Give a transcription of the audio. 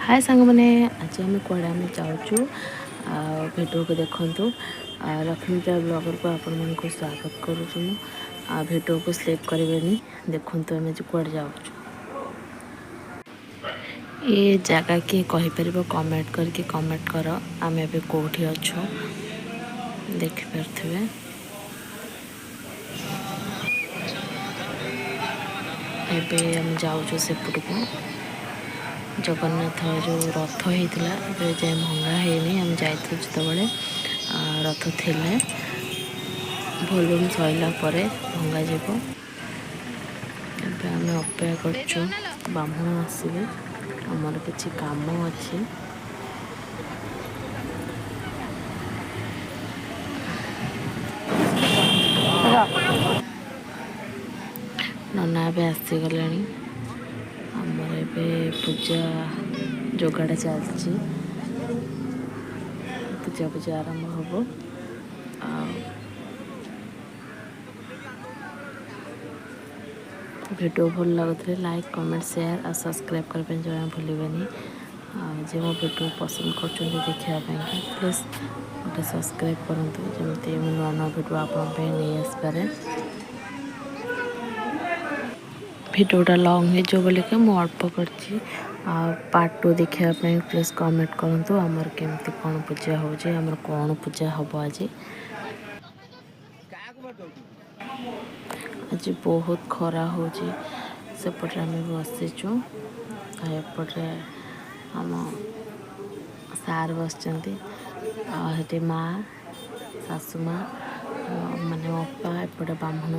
हाय सांग मैंने आज आम कड़े आम जाऊँ भिडियो को देखु लक्ष्मीप्रिया ब्लॉगर को आपण मन को स्वागत करुँ भिडियो को स्लिप करें देखु आम कड़े जाऊँ ये जगह किए कहीपर कमेंट करके कमेंट कर आम ए कौटी अच्छु देखिपे एबे आम जाऊँ सेपट को जगन्नाथ जो रथ होता है जाए भंगा है आम जाइए जो रथ थिले भोलबम सरला भंगा जीव आम अपेक्षा कर ब्राह्मण आसवे आमर किसी काम अच्छी नना ए आसीगले आमर ए पूजा जोगाड़ चलती पूजा पूजा आरंभ हम वीडियो भल लगुले लाइक कमेंट शेयर और सब्सक्राइब करने जमा भूलें जो मो वीडियो पसंद कर देखापी प्लीज़ गोटे सब्सक्राइब करूँ जमी नुआ नुआ वीडियो आप नहीं आसपे भिडियोटा लंग हो बोलिके मुझे अल्प कर पार्ट 2 देखापी प्लीज़ कमेंट करूँ आमर केमती कौन पूजा होमर कौन पूजा हम आज बहुत खरा हो सेपटे आम बसीचु एपटे आम सार बस माँ सासु माँ माने अप्पा एपटे ब्राह्मण